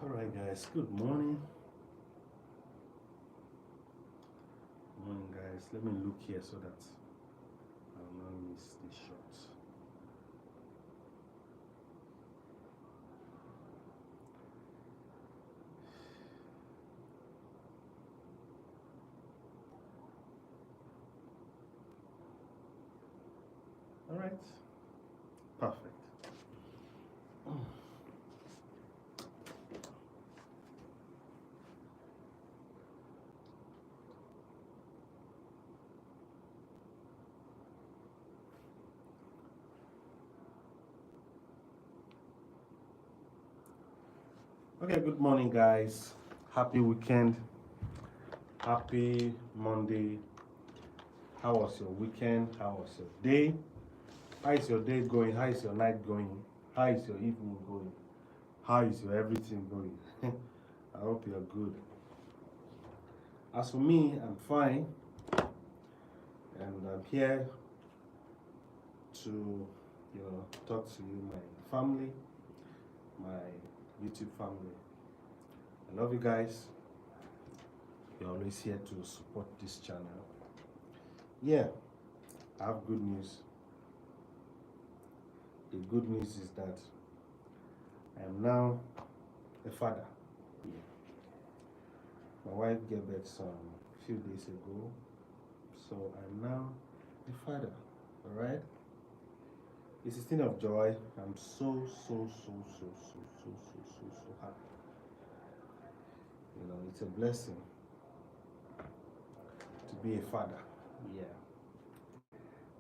Alright guys, good morning. Morning guys. Let me look here so that I will not miss the shot. Alright. Perfect. Okay, good morning guys. Happy weekend. Happy Monday. How was your weekend? How was your day? How is your day going? How is your night going? How is your evening going? How is your everything going? I hope you're good. As for me, I'm fine, and I'm here to, talk to you, my family, my YouTube family. I love you guys. You're always here to support this channel. Yeah, I have good news. The good news is that I am now a father. Yeah. My wife gave birth some few days ago, so I'm now a father. All right. It's a thing of joy. I'm so happy. It's a blessing to be a father. Yeah.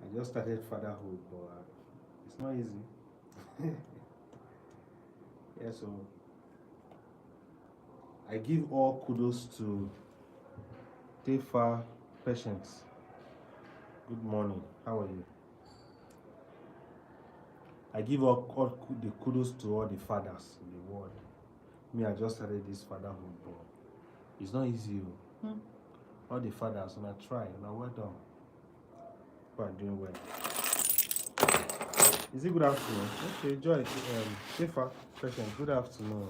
I just started fatherhood, but it's not easy. Yeah, so I give all kudos to Tefa Patience. Good morning. How are you? I give all the kudos to all the fathers in the world. Me, I just started this fatherhood, but it's not easy. All the fathers, and I try, and I well done. You are doing well. Is it good afternoon? Okay, Joy, Tefa Patience, good afternoon.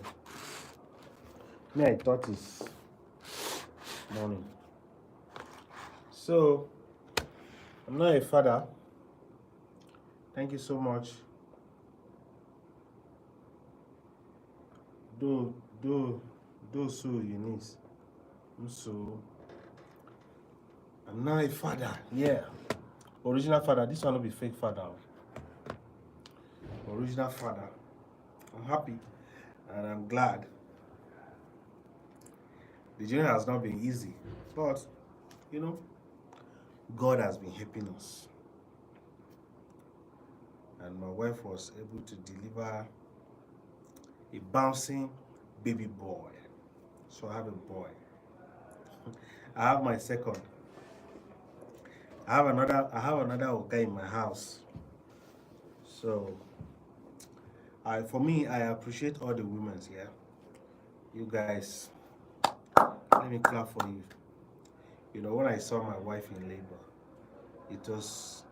Me, I thought it's morning. So, I'm not a father. Thank you so much. Do so Eunice. So I'm not a father. Yeah. Original father. This one will be fake father. Original father. I'm happy and I'm glad. The journey has not been easy, but God has been helping us. And my wife was able to deliver a bouncing baby boy. So I have a boy. I have my second. I have another Oka in my house. So for me, I appreciate all the women here. You guys, let me clap for you. When I saw my wife in labor, it was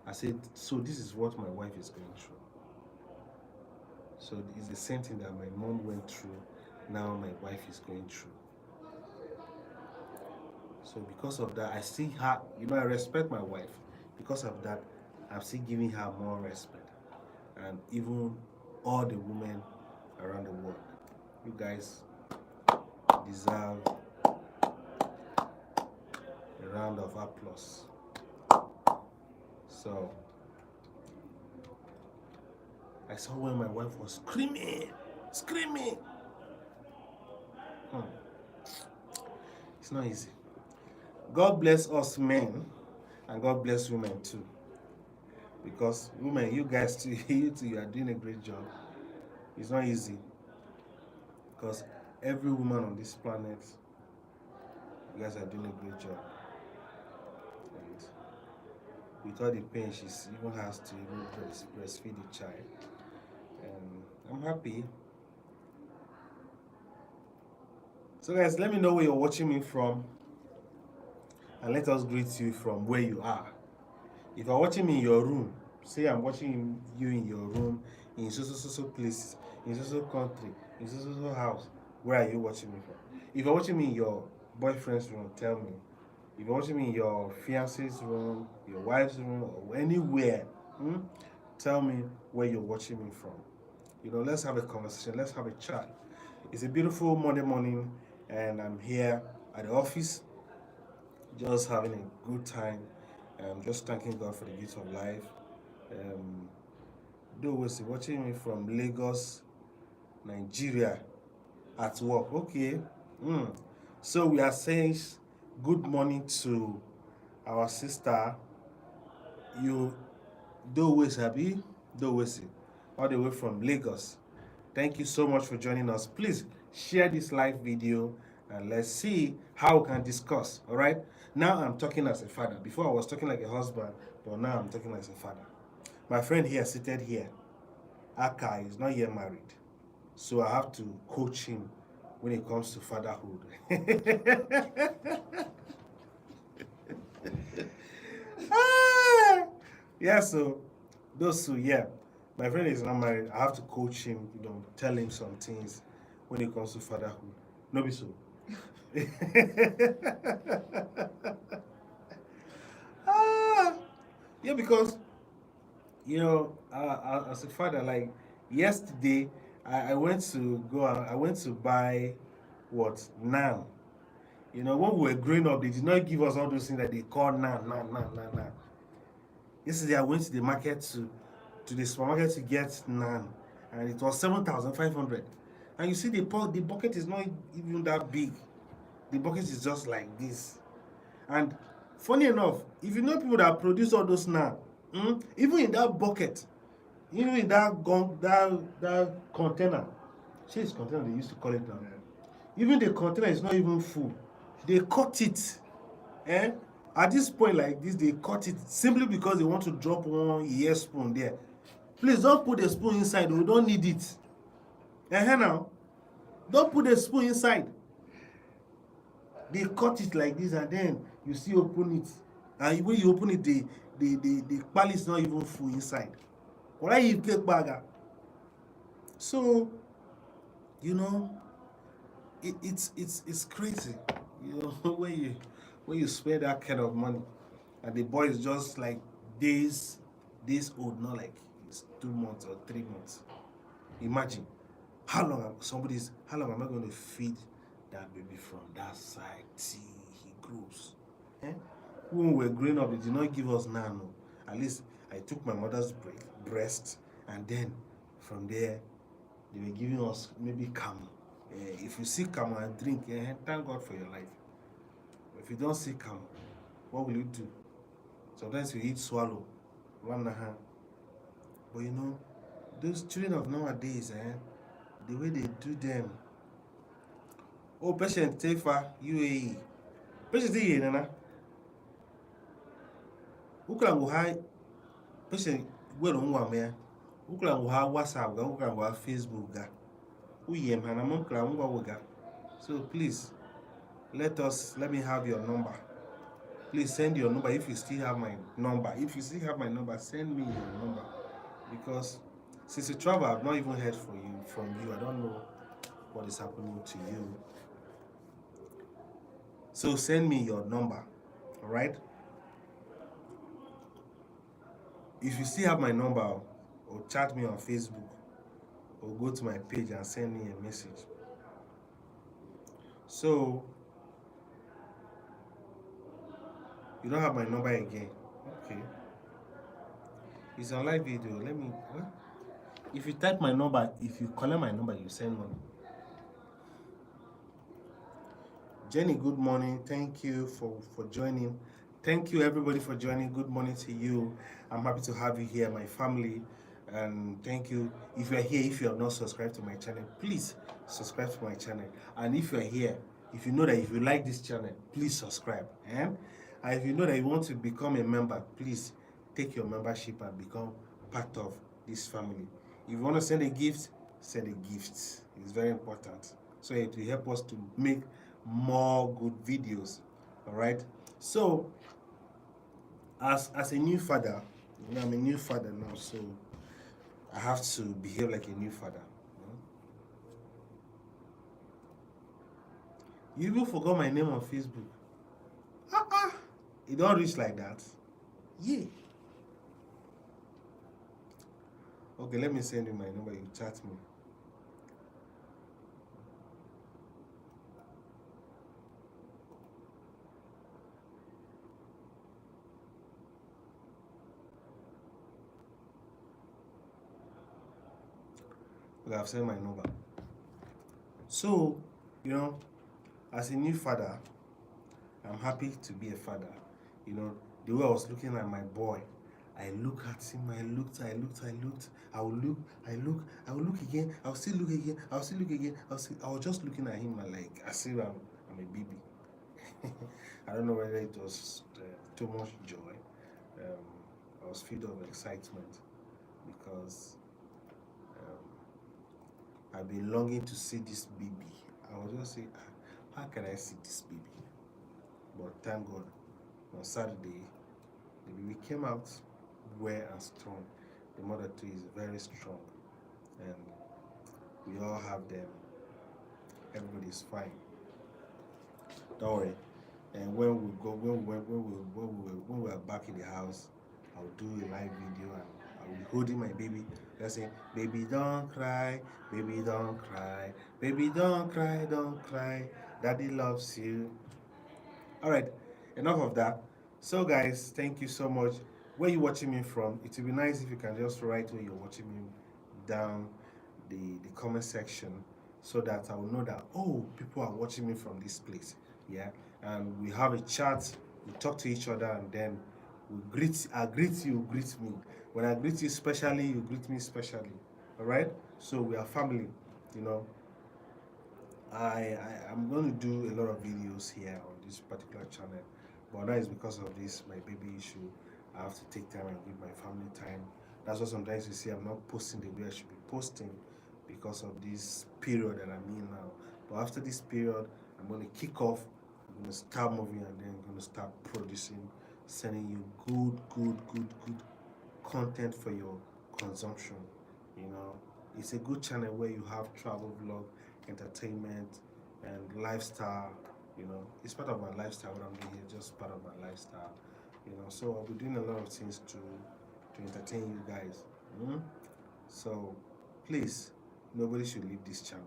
I said, so this is what my wife is going through. So it's the same thing that my mom went through, now my wife is going through. So because of that, I see her, I respect my wife. Because of that, I'm still giving her more respect. And even all the women around the world. You guys deserve a round of applause. So I saw when my wife was screaming. It's not easy. God bless us men, and God bless women too. Because women, you guys too, you are doing a great job. It's not easy. Because every woman on this planet, you guys are doing a great job. And with all the pain she even has to breastfeed the child. And I'm happy. So guys, let me know where you're watching me from. And let us greet you from where you are. If you're watching me in your room, say I'm watching you in your room in so places. in so country, in so house. Where are you watching me from? If you're watching me in your boyfriend's room, tell me. If you're watching me in your fiance's room, your wife's room, or anywhere, tell me where you're watching me from. Let's have a conversation. Let's have a chat. It's a beautiful Monday morning, and I'm here at the office, just having a good time. Just thanking God for the gift of life. Um, though was watching me from Lagos, Nigeria, at work. Okay. So we are saying good morning to our sister. You do always happy, do always all the way from Lagos. Thank you so much for joining us. Please share this live video and let's see how we can discuss. All right. Now I'm talking as a father. Before I was talking like a husband, but now I'm talking as a father. My friend here, seated here, Aka, is not yet married. So I have to coach him when it comes to fatherhood. Yeah, so those two, yeah. My friend is not married. I have to coach him, tell him some things when it comes to fatherhood. No be so. Yeah, because as a father, like yesterday, I went to go. I went to buy what naan. When we were growing up, they did not give us all those things that they call naan. Yesterday, I went to the market to the supermarket to get naan, and it was 7,500. And you see, the bucket is not even that big. The bucket is just like this. And funny enough, if you know people that produce all those naan, even in that bucket, even in that container, see, it's container they used to call it now. Even the container is not even full. They cut it. At this point like this, they cut it simply because they want to drop one ear spoon there. Please don't put the spoon inside. We don't need it. Now, don't put the spoon inside. They cut it like this, and then you still open it. And when you open it, the pal is not even full inside. Why you take bagger? So, it's crazy. When you spend that kind of money, and the boy is just like days old, not like it's 2 months or 3 months. Imagine how long am I going to feed that baby from that side till he grows? When we were growing up, they did not give us nano. At least I took my mother's breast, and then from there they were giving us maybe camel. If you see camel and drink, thank God for your life. If you don't see camel, what will you do? Sometimes you eat swallow, one hand. But those children of nowadays, the way they do them. Oh, patient Tefa, UAE. Patient here, Nana. Ukla nguhai, patient well on one man. Ukla nguha WhatsApp, ukla nguha Facebook. Uyem hanamon kla ngwa wuga. So please, let me have your number. Please send your number if you still have my number. If you still have my number, send me your number. Because since you travel, I've not even heard from you. I don't know what is happening to you. So send me your number, all right? If you still have my number, or chat me on Facebook, or go to my page and send me a message. So you don't have my number again. Okay. It's a live video. Let me. What? If you type my number, if you collect my number, you send money. Jenny, good morning. Thank you for joining. Thank you everybody for joining. Good morning to you. I'm happy to have you here, my family. And thank you. If you're here, if you have not subscribed to my channel, please subscribe to my channel. And if you're here, if you know that if you like this channel, please subscribe. And if you know that you want to become a member, please take your membership and become part of this family. If you want to send a gift, send a gift. It's very important. So it will help us to make more good videos. All right. So as a new father, I'm a new father now, so I have to behave like a new father. You even forgot my name on Facebook. It don't reach like that. Yeah. Okay, let me send you my number. You chat me. Okay, I've sent my number. So, you know, as a new father, I'm happy to be a father. You know, the way I was looking at my boy, I look at him, I looked, I will look, I will look again, I'll still look again, I'll still look again, I was just looking at him and like, as if I'm a baby. I don't know whether it was too much joy. I was filled of excitement because I've been longing to see this baby. I was just saying, how can I see this baby? But thank God, on Saturday, the baby came out well and strong. The mother too is very strong, and we all have them. Everybody's fine. Don't worry. And when we are back in the house, I'll do a live video and I'll be holding my baby. Just saying, baby, don't cry, baby, don't cry, baby, don't cry, don't cry. Daddy loves you. All right, enough of that. So, guys, thank you so much. Where you watching me from? It would be nice if you can just write where you're watching me down the comment section so that I will know that, oh, people are watching me from this place. Yeah, and we have a chat, we talk to each other, and then I greet you, greet me. When I greet you specially, you greet me specially. All right, so we are family, you know. I'm going to do a lot of videos here on this particular channel, but that is because of this my baby issue. I have to take time and give my family time. That's why sometimes you see I'm not posting the way I should be posting because of this period that I'm in now. But after this period, I'm going to kick off. I'm going to start moving, and then I'm going to start producing, sending you good content for your consumption. You know, it's a good channel where you have travel vlog, entertainment, and lifestyle. You know, it's part of my lifestyle. What I'm doing here, just part of my lifestyle. You know, so I'll be doing a lot of things to entertain you guys. So please, nobody should leave this channel.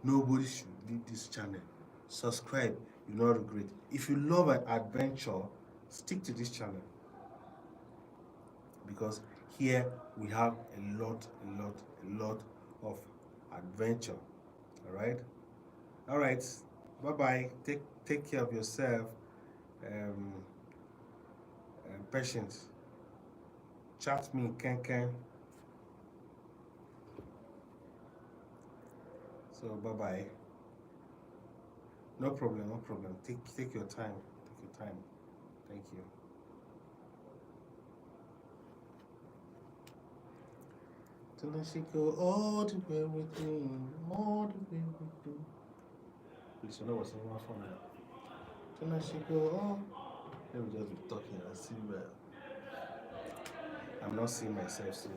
Nobody should leave this channel. Subscribe, you'll not regret. If you love an adventure, stick to this channel, because here we have a lot of adventure. All right, bye bye. Take care of yourself. um Patience, chat me, Ken. So bye bye. No problem. Take your time. Thank you. Till she go all the way with me, all the way with me. Please, you know what's on my phone now? Till she go all. Let me just be talking and see where I'm not seeing myself, so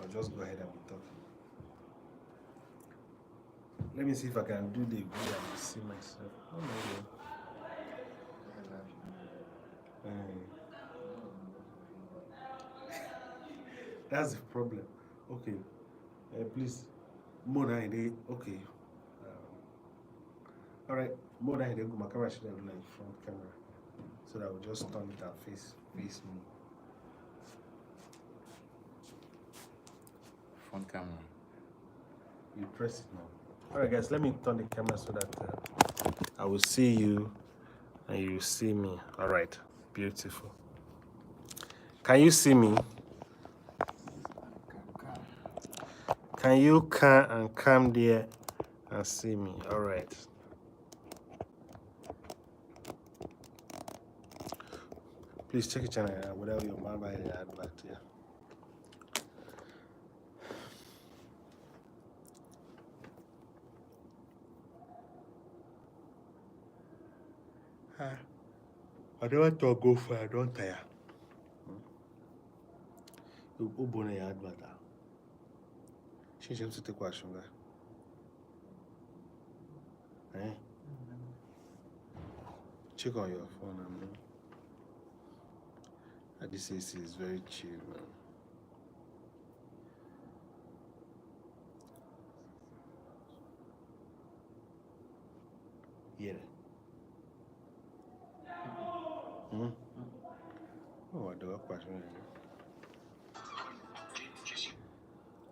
I'll just go ahead and be talking. Let me see if I can do the video and see myself. Oh my God. That's the problem. Okay. Please, more than a day. Okay. All right. More than a day. My camera should have like front camera, so that I will just turn it and face me. Front camera. You press it now. All right, guys. Let me turn the camera so that I will see you and you see me. All right. Beautiful. Can you see me? Can you come there and see me? All right. Please check your channel without your mobile advert here. I don't want to go for. I don't tire. You open your advert. She to take question, guy. Eh? Check on your phone. This AC is very chill, man. Yeah. Oh, I do a question.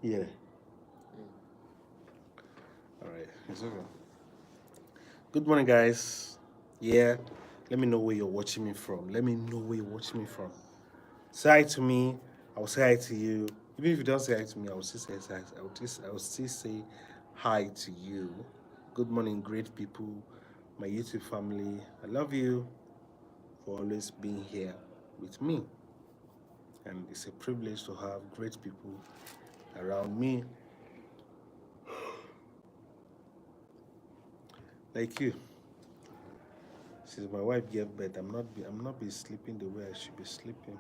Yeah. All right. It's okay. Good morning, guys. Yeah. Let me know where you're watching me from. Let me know where you're watching me from. Say hi to me. I will say hi to you. Even if you don't say hi to me, I will still say hi. I will still say hi to you. Good morning, great people, my YouTube family. I love you for always being here with me. And it's a privilege to have great people around me like you. Since my wife gave birth, I'm not be sleeping the way I should be sleeping.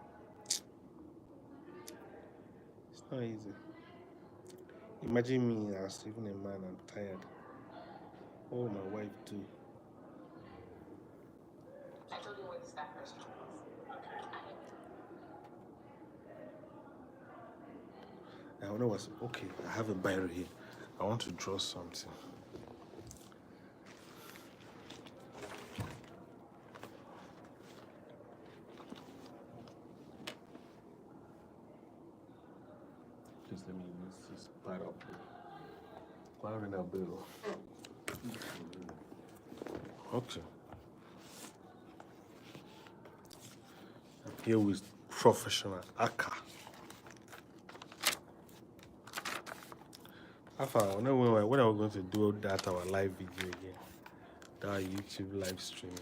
It's not easy. Imagine me as even a man, I'm tired. Oh, my wife too. I told you where the staff restaurant was. I wonder what's okay. I have a Bible here. I want to draw something. Just let me use this part up. Okay. I'm here with professional Aka. Alpha, when are we going to do that our live video again? That YouTube live streaming.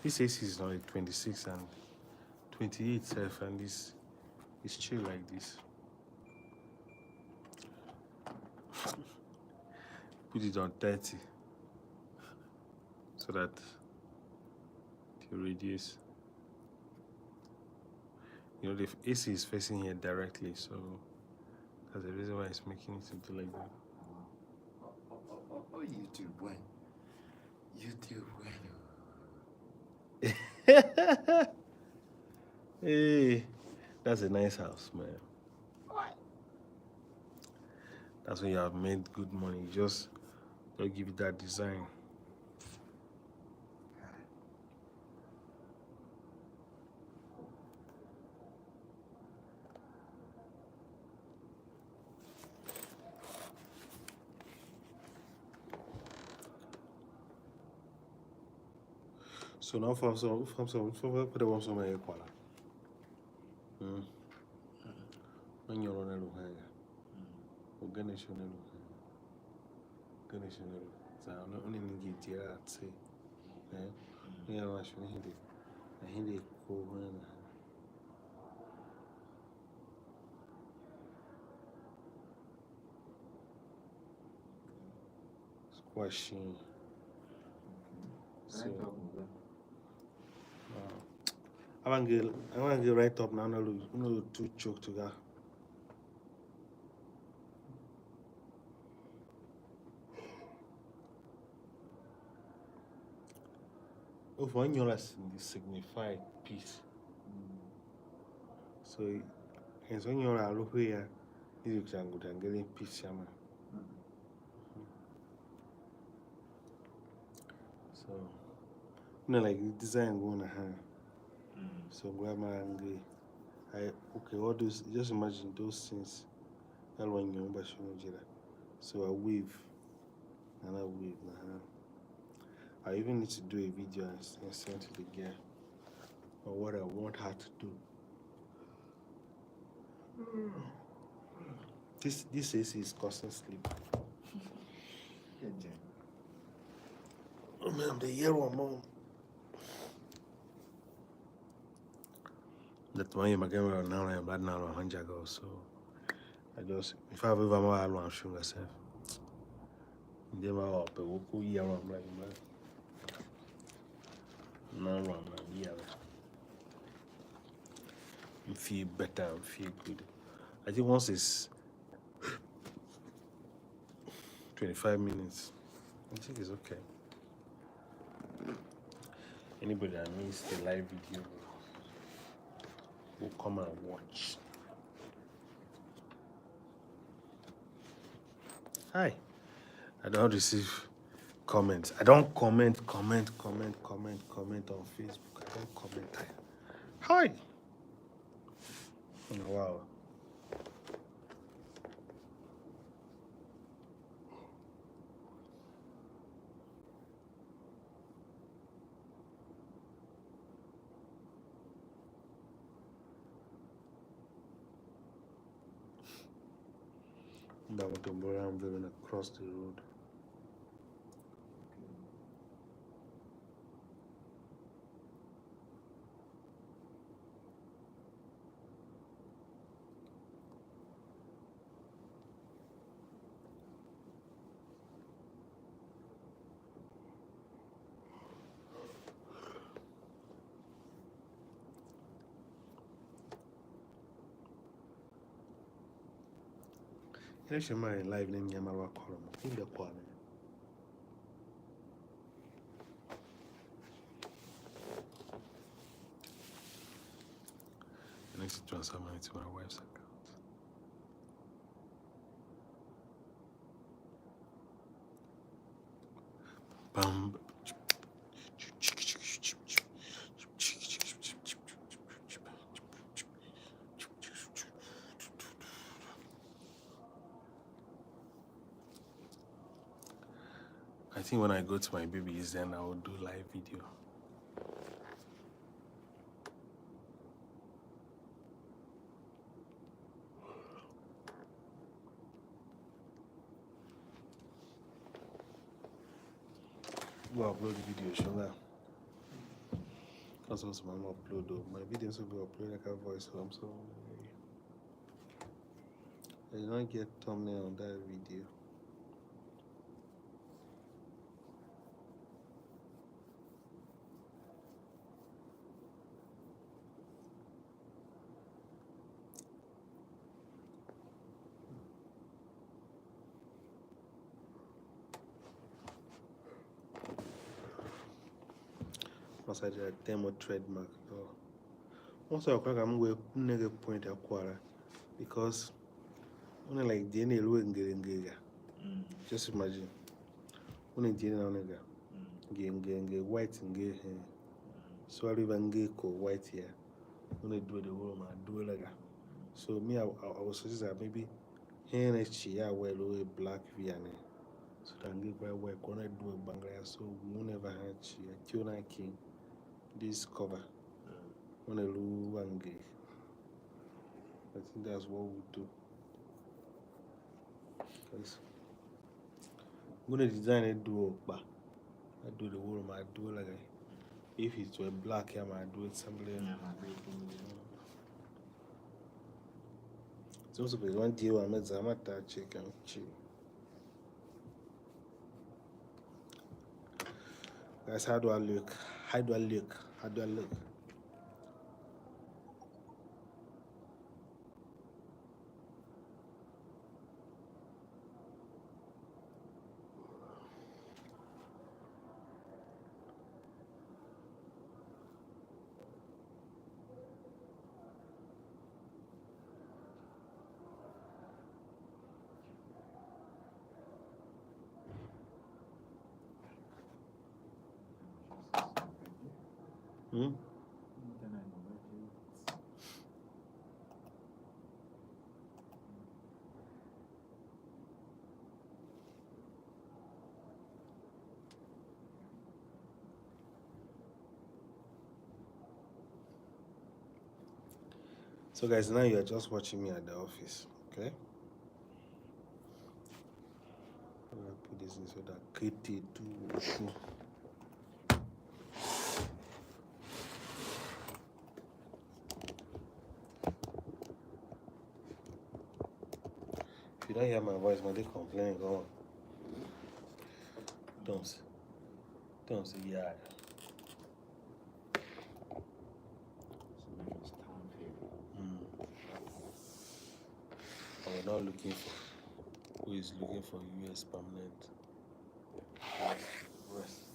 This AC is only 26 and 28 self, and this is chill like this. Put it on 30 so that to reduce. You know, the AC is facing here directly, so that's the reason why it's making it into like that. Oh, YouTube when? YouTube when? Hey, that's a nice house, man. That's when you have made good money. Just don't give it that design. So now from some put the one some air quala. When you're on a look higher. Organish on a look higher. Organish on a look. So I'm not only get here at say. We are watching Hindi. I Hindi cool one. Squashing. So I want to get right up now. No too choke to that. Of one year signify peace. So, and so you're a look here, you can go and getting peace, man. So, you know, like the design going to hand. So, grandma and okay, all those, just imagine those things. I want you, but so I weave, and I weave. I even need to do a video and send to the girl on what I want her to do. This AC is causing sleep. Oh man, I'm the year one mom. That one my camera now I'm bad now 100 ago, so I just if I ever more I want to show myself. Then my up a woku year one like man. No wrong man, yeah. You feel better and feel good. I think once it's 25 minutes, I think it's okay. Anybody that missed the live video will come and watch. Hi. I don't receive comments. I don't comment on Facebook. I don't comment there. Hi. Oh, wow. Down to Boranville and across the road. Let's show my live name Yamawa Column. In the corner. I need to transfer money to my wife's account. Bam. I think when I go to my babies, then I will do live video. Go upload the video, show that. Because also I'm upload though. My videos will be uploaded like a voice home, so I did not get thumbnail on that video. Once I did a demo trademark. Once I crack, I'm going to point a quarter because only like the end just imagine. Only the end getting white and gay hair. So I even gay white here. Only do the world man do it like that. So me, I was suggest that maybe here next year wear a black Vianney. So that give my work when I do a banger. So we never had a tuna king. This cover on a low and gay. I think that's what we do. Because I'm gonna design a duo, but I do the whole I do it like if it's a black I might do it something. It's also one deal I made Zamata chicken cheap. Guys, how do I look? How do I look? How do I look? Hmm? So guys, now you are just watching me at the office, okay? I'm gonna put this in so that KT2 will show. If you don't hear my voice, when they complain, go on. Don't say yeah. are not looking for, who is looking for US permanent. Rest.